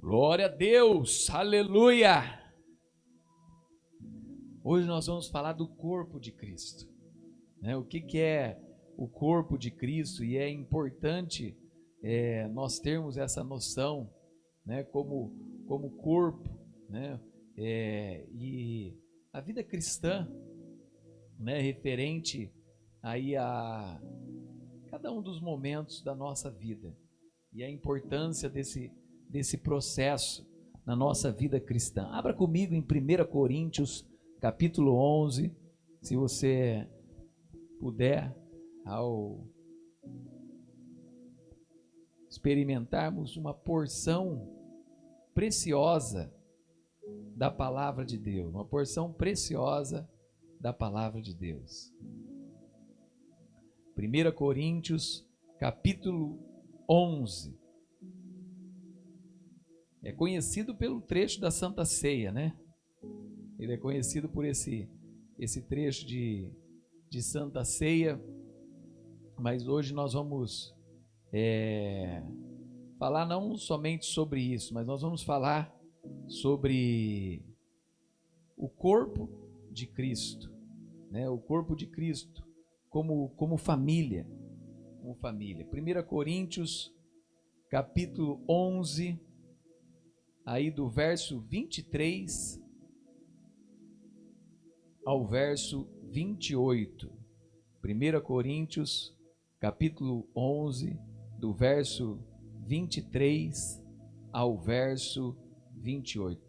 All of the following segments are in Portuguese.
Glória a Deus, aleluia! Hoje nós vamos falar do corpo de Cristo, né? O que é o corpo de Cristo, e é importante nós termos essa noção, né? Como corpo, né? E a vida cristã, né? Referente aí a cada um dos momentos da nossa vida e a importância desse processo na nossa vida cristã. Abra comigo em 1 Coríntios, capítulo 11, se você puder, ao experimentarmos uma porção preciosa da palavra de Deus, uma porção preciosa da palavra de Deus. 1 Coríntios, capítulo 11. É conhecido pelo trecho da Santa Ceia, né? Ele é conhecido por esse trecho de Santa Ceia, mas hoje nós vamos falar não somente sobre isso, mas nós vamos falar sobre o corpo de Cristo, né? O corpo de Cristo como família, como família. 1 Coríntios, capítulo 11, aí do verso 23 ao verso 28. 1 Coríntios, capítulo 11, do verso 23 ao verso 28.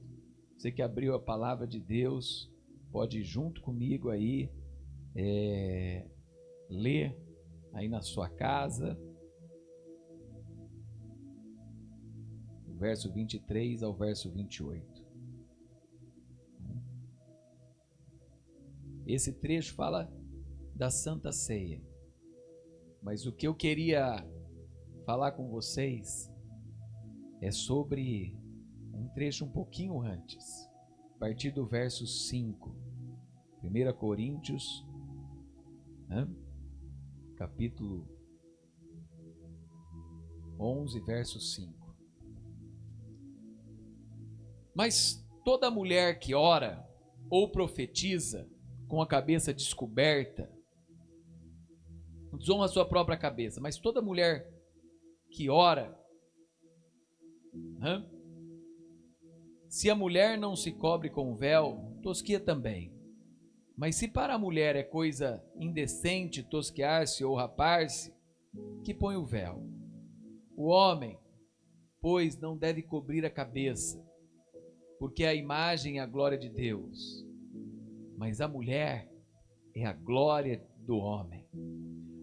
Você que abriu a palavra de Deus, pode ir junto comigo aí, ler aí na sua casa, do verso 23 ao verso 28. Esse trecho fala da Santa Ceia, mas o que eu queria falar com vocês é sobre um trecho um pouquinho antes, a partir do verso 5, 1 Coríntios, capítulo 11, verso 5. Mas toda mulher que ora ou profetiza com a cabeça descoberta desonra a sua própria cabeça. Mas toda mulher que ora, se a mulher não se cobre com véu, tosquia também. Mas se para a mulher é coisa indecente tosquear-se ou rapar-se, que põe o véu. O homem, pois, não deve cobrir a cabeça, porque é a imagem e a glória de Deus. Mas a mulher é a glória do homem.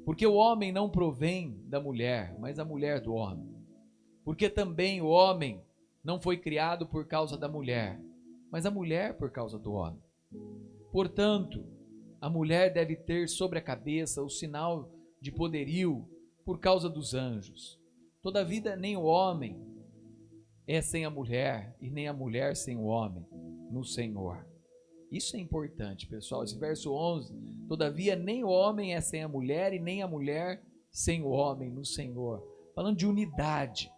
Porque o homem não provém da mulher, mas a mulher do homem. Porque também o homem não foi criado por causa da mulher, mas a mulher por causa do homem. Portanto, a mulher deve ter sobre a cabeça o sinal de poderio por causa dos anjos. Todavia, nem o homem é sem a mulher, e nem a mulher sem o homem no Senhor. Isso é importante, pessoal. Esse verso 11, todavia nem o homem é sem a mulher, e nem a mulher sem o homem no Senhor. Falando de unidade.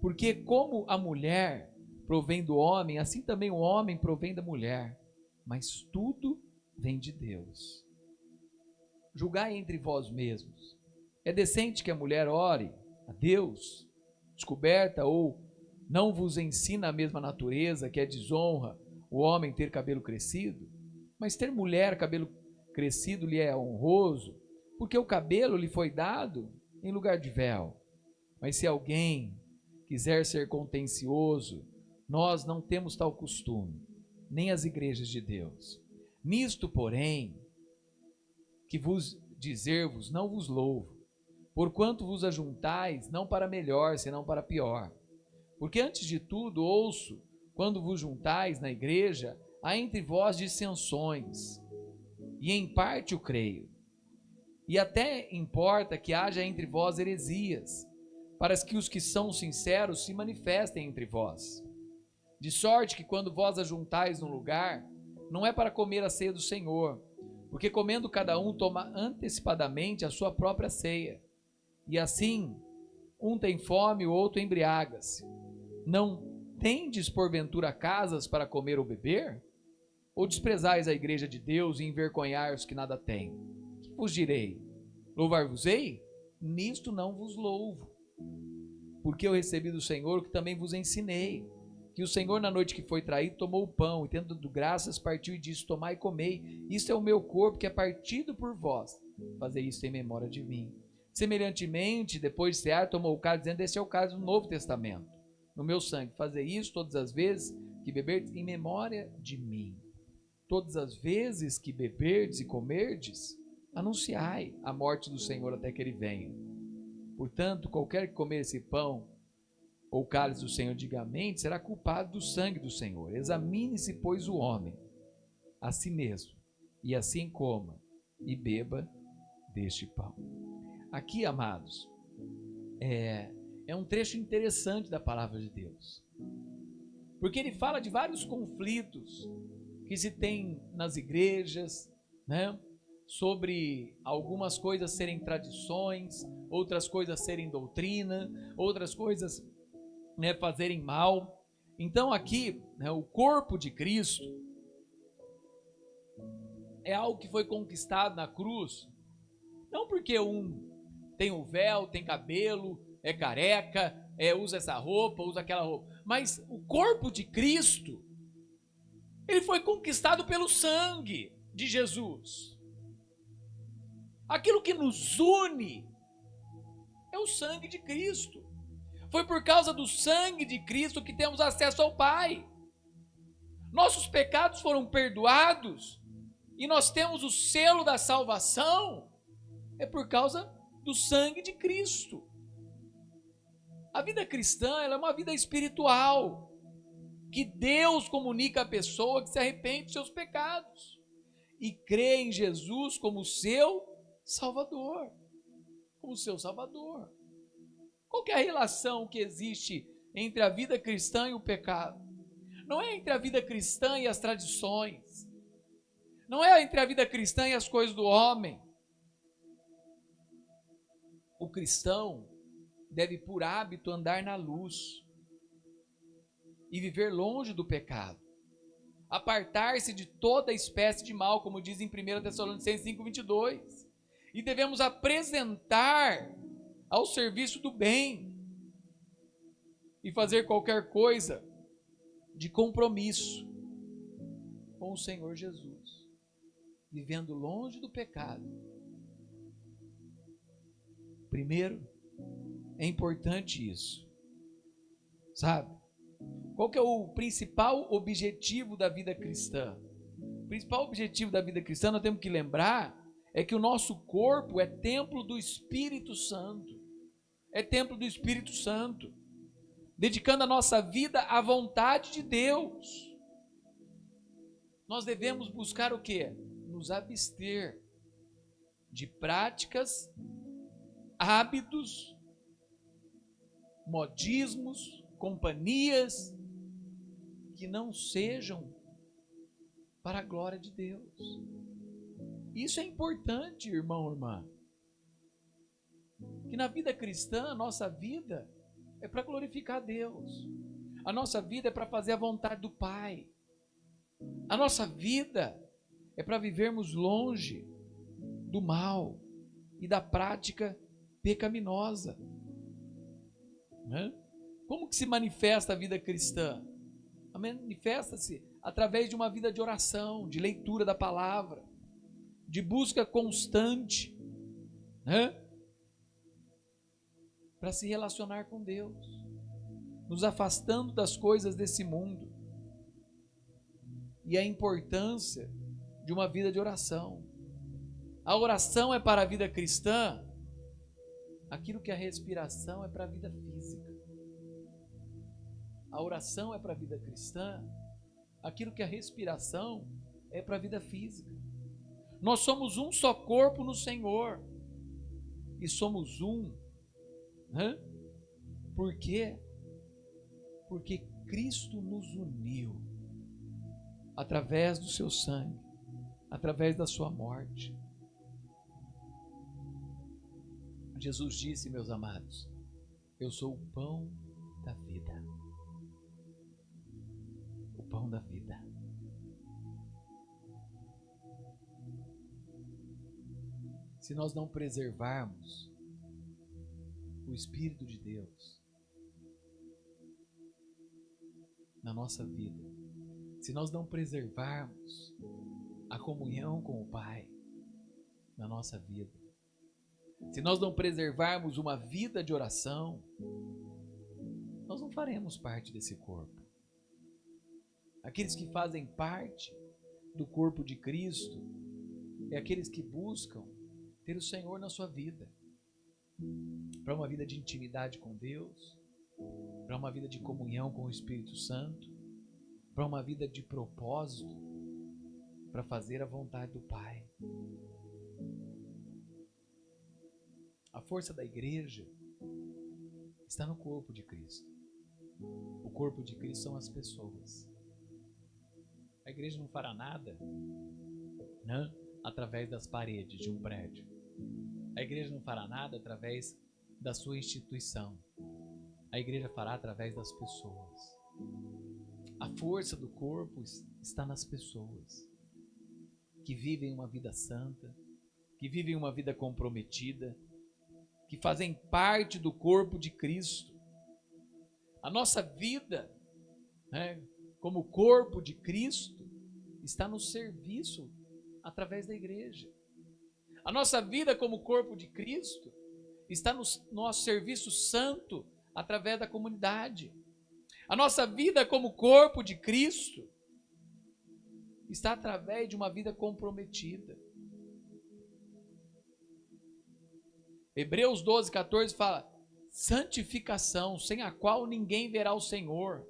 Porque como a mulher provém do homem, assim também o homem provém da mulher. Mas tudo vem de Deus. Julgai entre vós mesmos. É decente que a mulher ore a Deus, descoberta, ou não vos ensina a mesma natureza, que é desonra o homem ter cabelo crescido? Mas ter mulher cabelo crescido lhe é honroso, porque o cabelo lhe foi dado em lugar de véu. Mas se alguém quiser ser contencioso, nós não temos tal costume, nem as igrejas de Deus. Nisto, porém, que vos dizer-vos, não vos louvo, porquanto vos ajuntais, não para melhor, senão para pior. Porque antes de tudo ouço, quando vos juntais na igreja, há entre vós dissensões, e em parte o creio. E até importa que haja entre vós heresias, para que os que são sinceros se manifestem entre vós. De sorte que quando vós ajuntais num lugar, não é para comer a ceia do Senhor, porque comendo cada um toma antecipadamente a sua própria ceia. E assim, um tem fome, o outro embriaga-se. Não tendes porventura casas para comer ou beber? Ou desprezais a igreja de Deus e envergonhar os que nada têm? Que vos direi? Louvar-vos-ei? Nisto não vos louvo, porque eu recebi do Senhor o que também vos ensinei, que o Senhor na noite que foi traído tomou o pão e tendo dado graças partiu e disse: tomai e comei, isto é o meu corpo que é partido por vós, fazei isto em memória de mim. Semelhantemente, depois de cear, tomou o cálice, dizendo: este é o cálice do Novo Testamento, no meu sangue, fazei isso todas as vezes que beberdes em memória de mim. Todas as vezes que beberdes e comerdes, anunciai a morte do Senhor até que ele venha. Portanto, qualquer que comer esse pão ou cálice do Senhor digamente, será culpado do sangue do Senhor. Examine-se, pois, o homem a si mesmo, e assim coma e beba deste pão. Aqui, amados, é um trecho interessante da palavra de Deus, porque ele fala de vários conflitos que se tem nas igrejas, né? Sobre algumas coisas serem tradições, outras coisas serem doutrina, outras coisas, né, fazerem mal. Então aqui, né, o corpo de Cristo é algo que foi conquistado na cruz, não porque um tem o véu, tem cabelo, é careca, usa essa roupa, usa aquela roupa, mas o corpo de Cristo, ele foi conquistado pelo sangue de Jesus. Aquilo que nos une é o sangue de Cristo. Foi por causa do sangue de Cristo que temos acesso ao Pai. Nossos pecados foram perdoados e nós temos o selo da salvação. É por causa do sangue de Cristo. A vida cristã, ela é uma vida espiritual, que Deus comunica à pessoa que se arrepende dos seus pecados e crê em Jesus como seu Salvador, como seu Salvador. Qual que é a relação que existe entre a vida cristã e o pecado? Não é entre a vida cristã e as tradições, não é entre a vida cristã e as coisas do homem. O cristão deve, por hábito, andar na luz e viver longe do pecado, apartar-se de toda espécie de mal, como diz em 1 Tessalonicenses 5:22, e devemos apresentar ao serviço do bem e fazer qualquer coisa de compromisso com o Senhor Jesus, vivendo longe do pecado. Primeiro, é importante isso, sabe? Qual que é o principal objetivo da vida cristã? O principal objetivo da vida cristã, nós temos que lembrar, é que o nosso corpo é templo do Espírito Santo. É templo do Espírito Santo, dedicando a nossa vida à vontade de Deus. Nós devemos buscar o quê? Nos abster de práticas, hábitos, modismos, companhias que não sejam para a glória de Deus. Isso é importante, irmão, irmã. Que na vida cristã, a nossa vida é para glorificar a Deus. A nossa vida é para fazer a vontade do Pai. A nossa vida é para vivermos longe do mal e da prática pecaminosa. Né? Como que se manifesta a vida cristã? Manifesta-se através de uma vida de oração, de leitura da palavra, de busca constante, né? Para se relacionar com Deus, nos afastando das coisas desse mundo, e a importância de uma vida de oração. A oração é para a vida cristã aquilo que a respiração é para a vida física. A oração é para a vida cristã aquilo que a respiração é para a vida física. Nós somos um só corpo no Senhor, e somos um, né? Por quê? Porque Cristo nos uniu através do seu sangue, através da sua morte. Jesus disse, meus amados, eu sou o pão da vida. pão da vida. Se nós não preservarmos o Espírito de Deus na nossa vida, se nós não preservarmos a comunhão com o Pai na nossa vida, se nós não preservarmos uma vida de oração, nós não faremos parte desse corpo. Aqueles que fazem parte do corpo de Cristo é aqueles que buscam ter o Senhor na sua vida, para uma vida de intimidade com Deus, para uma vida de comunhão com o Espírito Santo, para uma vida de propósito, para fazer a vontade do Pai. A força da igreja está no corpo de Cristo. O corpo de Cristo são as pessoas. A igreja não fará nada, né, através das paredes de um prédio. A igreja não fará nada através da sua instituição. A igreja fará através das pessoas. A força do corpo está nas pessoas que vivem uma vida santa, que vivem uma vida comprometida, que fazem parte do corpo de Cristo. A nossa vida, né, como corpo de Cristo, está no serviço através da igreja. A nossa vida como corpo de Cristo está no nosso serviço santo através da comunidade. A nossa vida como corpo de Cristo está através de uma vida comprometida. Hebreus 12, 14 fala: santificação, sem a qual ninguém verá o Senhor.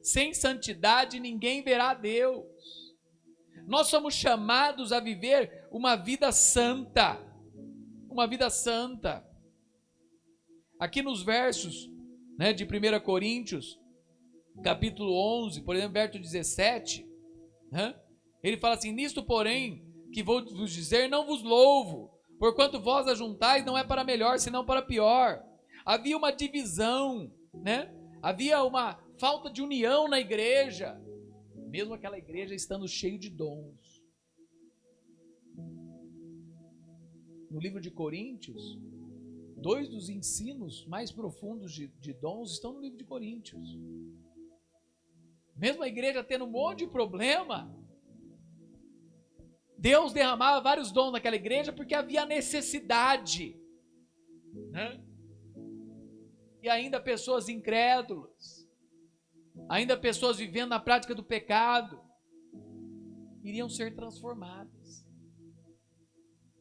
Sem santidade ninguém verá a Deus. Nós somos chamados a viver uma vida santa. Uma vida santa. Aqui nos versos, né, de 1 Coríntios, capítulo 11, por exemplo, verso 17, né, ele fala assim: nisto, porém, que vou vos dizer, não vos louvo, porquanto vós ajuntais não é para melhor, senão para pior. Havia uma divisão, né? Havia uma falta de união na igreja, mesmo aquela igreja estando cheia de dons. No livro de Coríntios, 2 dos ensinos mais profundos de dons estão no livro de Coríntios. Mesmo a igreja tendo um monte de problema, Deus derramava vários dons naquela igreja porque havia necessidade, né? E ainda pessoas incrédulas, ainda pessoas vivendo na prática do pecado, iriam ser transformadas.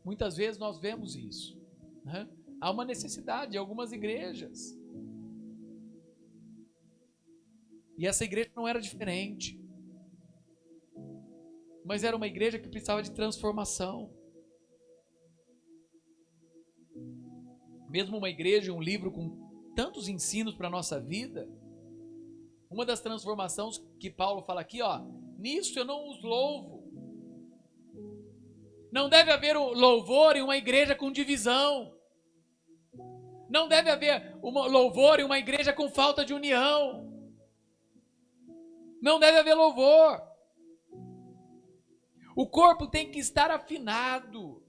Muitas vezes nós vemos isso, né? Há uma necessidade em algumas igrejas. E essa igreja não era diferente. Mas era uma igreja que precisava de transformação. Mesmo uma igreja, um livro com tantos ensinos para a nossa vida, uma das transformações que Paulo fala aqui, ó, nisso eu não os louvo. Não deve haver louvor em uma igreja com divisão. Não deve haver louvor em uma igreja com falta de união. Não deve haver louvor. O corpo tem que estar afinado.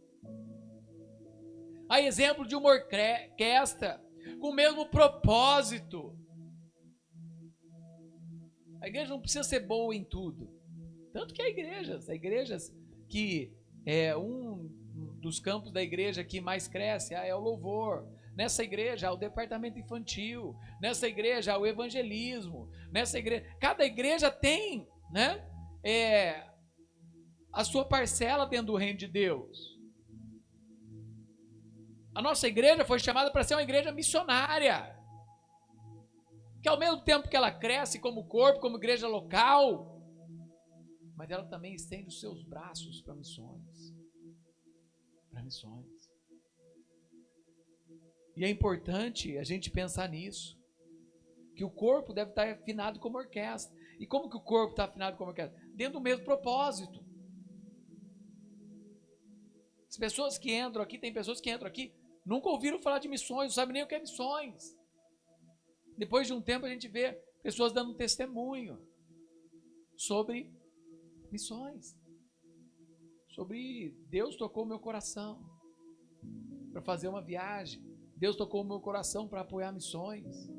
A exemplo de uma orquestra, com o mesmo propósito. A igreja não precisa ser boa em tudo. Tanto que há igrejas que um dos campos da igreja que mais cresce é o louvor. Nessa igreja há o departamento infantil. Nessa igreja há o evangelismo. Nessa igreja, cada igreja tem, né, a sua parcela dentro do reino de Deus. A nossa igreja foi chamada para ser uma igreja missionária, que ao mesmo tempo que ela cresce como corpo, como igreja local, mas ela também estende os seus braços para missões. Para missões. E é importante a gente pensar nisso, que o corpo deve estar afinado como orquestra. E como que o corpo está afinado como orquestra? Dentro do mesmo propósito. As pessoas que entram aqui, tem pessoas que entram aqui, nunca ouviram falar de missões, não sabem nem o que é missões. Depois de um tempo a gente vê pessoas dando testemunho. sobre missões. Sobre Deus tocou meu coração para fazer uma viagem. Deus tocou meu coração para apoiar missões.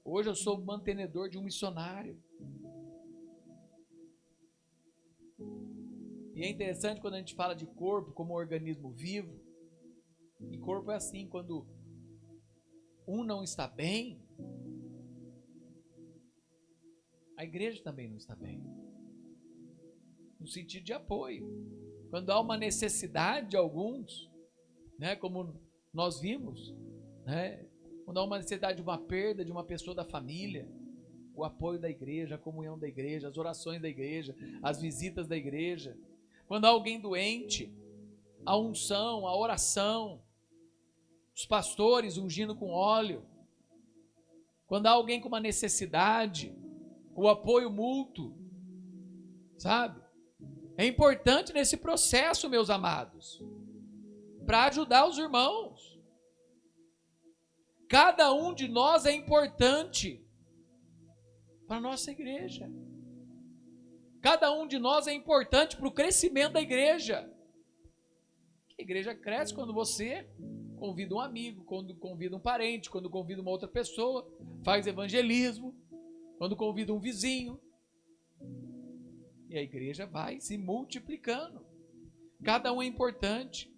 Hoje eu sou mantenedor de um missionário. E é interessante quando a gente fala de corpo como organismo vivo. E corpo é assim, quando um não está bem, a igreja também não está bem. No sentido de apoio. Quando há uma necessidade de alguns, né, como nós vimos, né, quando há uma necessidade de uma perda de uma pessoa da família, o apoio da igreja, a comunhão da igreja, as orações da igreja, as visitas da igreja. Quando há alguém doente, a unção, a oração, os pastores ungindo com óleo. Quando há alguém com uma necessidade, o apoio mútuo, sabe? É importante nesse processo, meus amados, para ajudar os irmãos. Cada um de nós é importante para a nossa igreja. Cada um de nós é importante para o crescimento da igreja. A igreja cresce quando você convida um amigo, quando convida um parente, quando convida uma outra pessoa, faz evangelismo, quando convida um vizinho. E a igreja vai se multiplicando. Cada um é importante.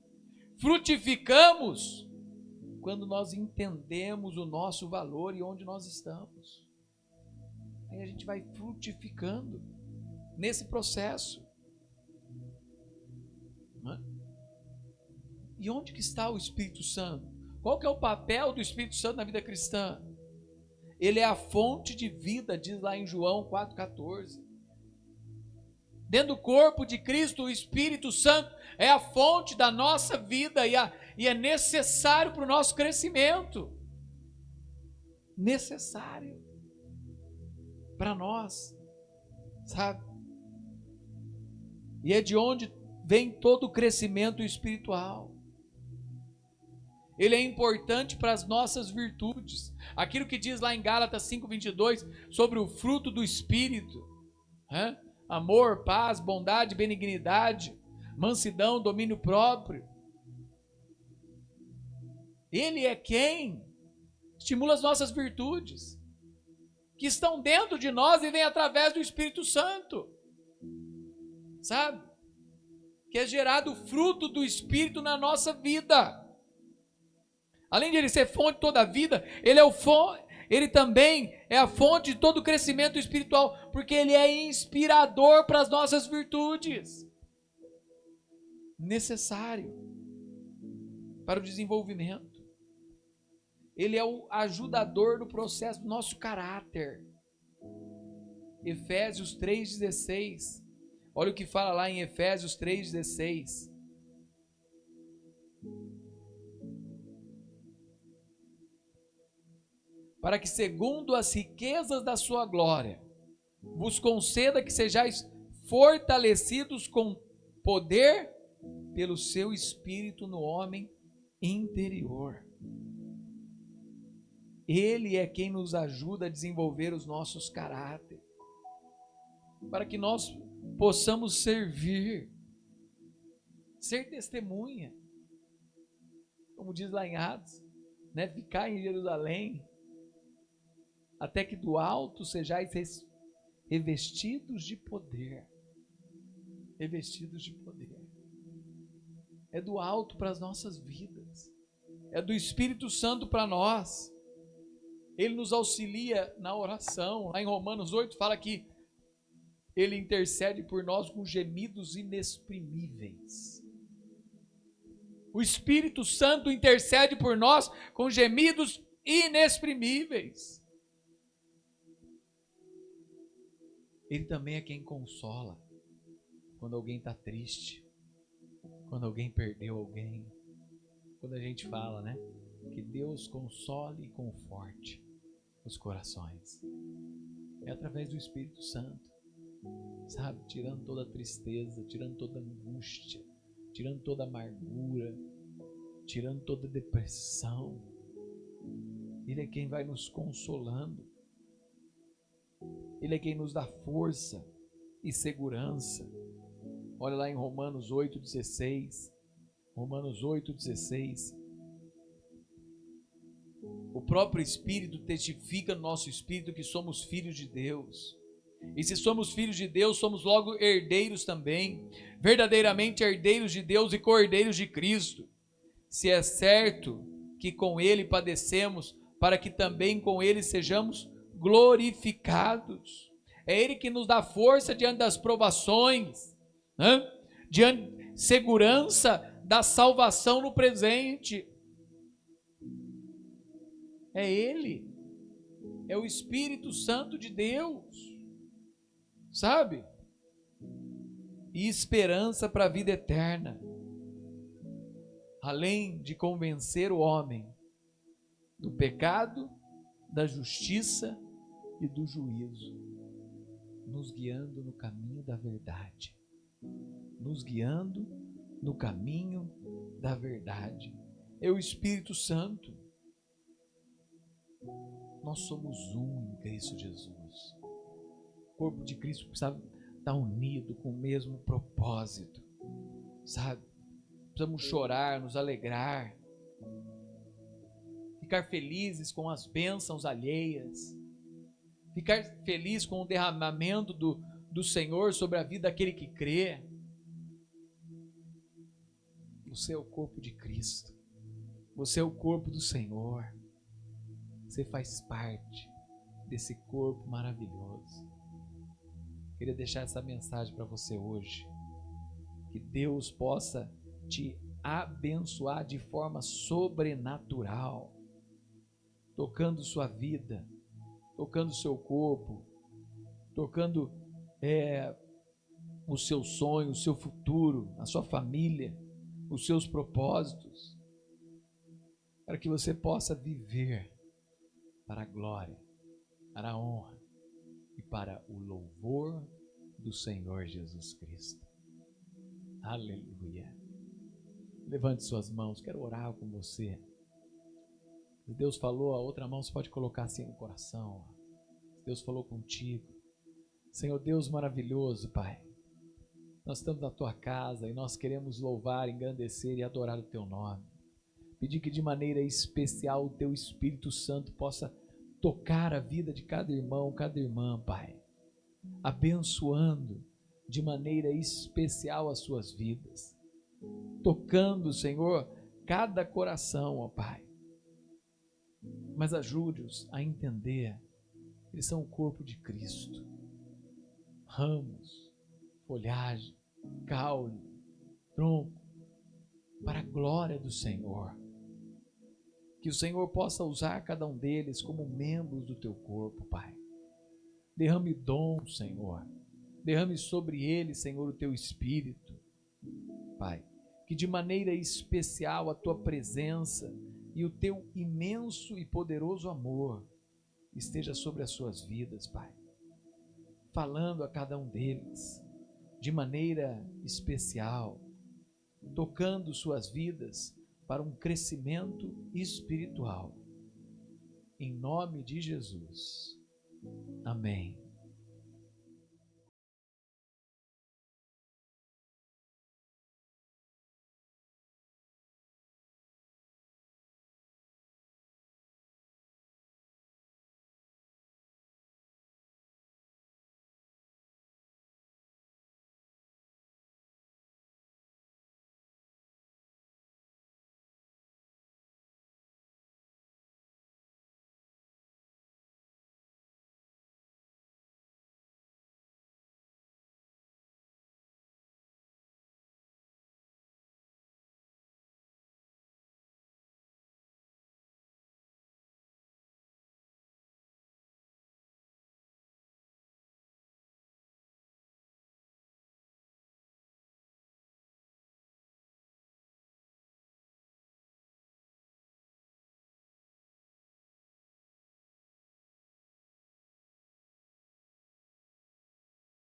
Frutificamos quando nós entendemos o nosso valor e onde nós estamos. Aí a gente vai frutificando nesse processo. E onde que está o Espírito Santo? Qual que é o papel do Espírito Santo na vida cristã? Ele é a fonte de vida, diz lá em João 4,14. Dentro do corpo de Cristo, o Espírito Santo é a fonte da nossa vida e é necessário para o nosso crescimento. Necessário para nós, sabe? E é de onde vem todo o crescimento espiritual. Ele é importante para as nossas virtudes. Aquilo que diz lá em Gálatas 5,22 sobre o fruto do Espírito, né? Amor, paz, bondade, benignidade, mansidão, domínio próprio. Ele é quem estimula as nossas virtudes, que estão dentro de nós e vêm através do Espírito Santo, sabe? Que é gerado o fruto do Espírito na nossa vida. Além de ele ser fonte de toda a vida, ele também é a fonte de todo o crescimento espiritual, porque ele é inspirador para as nossas virtudes. Necessário para o desenvolvimento. Ele é o ajudador do processo do nosso caráter. Efésios 3,16. Olha o que fala lá em Efésios 3,16. Para que, segundo as riquezas da sua glória, vos conceda que sejais fortalecidos com poder pelo seu Espírito no homem interior. Ele é quem nos ajuda a desenvolver os nossos caráteres, para que nós possamos servir, ser testemunha, como diz lá em Atos, né? Ficar em Jerusalém, até que do alto sejais revestidos de poder. Revestidos de poder. É do alto para as nossas vidas. É do Espírito Santo para nós. Ele nos auxilia na oração. Lá em Romanos 8 fala que ele intercede por nós com gemidos inexprimíveis. O Espírito Santo intercede por nós com gemidos inexprimíveis. Ele também é quem consola quando alguém está triste, quando alguém perdeu alguém. Quando a gente fala, né? Que Deus console e conforte os corações. É através do Espírito Santo, sabe? Tirando toda a tristeza, tirando toda a angústia, tirando toda a amargura, tirando toda a depressão. Ele é quem vai nos consolando. Ele é quem nos dá força e segurança. Olha lá em Romanos 8,16. Romanos 8,16. O próprio Espírito testifica no nosso espírito que somos filhos de Deus. E se somos filhos de Deus, somos logo herdeiros também, verdadeiramente herdeiros de Deus e co-herdeiros de Cristo. Se é certo que com Ele padecemos, para que também com Ele sejamos glorificados. É Ele que nos dá força diante das provações, né? Diante segurança da salvação no presente. É Ele, é o Espírito Santo de Deus, sabe? E esperança para a vida eterna, além de convencer o homem do pecado, da justiça e do juízo, nos guiando no caminho da verdade, nos guiando no caminho da verdade. É o Espírito Santo. Nós somos um em Cristo Jesus. O corpo de Cristo precisa estar unido com o mesmo propósito, sabe? Precisamos chorar, nos alegrar, ficar felizes com as bênçãos alheias, ficar feliz com o derramamento do Senhor sobre a vida daquele que crê. Você é o corpo de Cristo, você é o corpo do Senhor, você faz parte desse corpo maravilhoso. Queria deixar essa mensagem para você hoje, que Deus possa te abençoar de forma sobrenatural, tocando sua vida, tocando seu corpo, tocando o seu sonho, o seu futuro, a sua família, os seus propósitos, para que você possa viver para a glória, para a honra e para o louvor do Senhor Jesus Cristo. Aleluia. Levante suas mãos, quero orar com você. Se Deus falou, a outra mão você pode colocar assim no coração. Se Deus falou contigo. Senhor Deus maravilhoso, Pai, nós estamos na Tua casa e nós queremos louvar, engrandecer e adorar o Teu nome. Pedir que de maneira especial o Teu Espírito Santo possa tocar a vida de cada irmão, cada irmã, Pai, abençoando de maneira especial as suas vidas, tocando, Senhor, cada coração, ó Pai, mas ajude-os a entender que eles são o corpo de Cristo, ramos, folhagem, caule, tronco, para a glória do Senhor. Que o Senhor possa usar cada um deles como membros do Teu corpo, Pai. Derrame dom, Senhor. Derrame sobre eles, Senhor, o Teu Espírito, Pai. Que de maneira especial a Tua presença e o Teu imenso e poderoso amor esteja sobre as suas vidas, Pai. Falando a cada um deles de maneira especial, tocando suas vidas para um crescimento espiritual. Em nome de Jesus. Amém.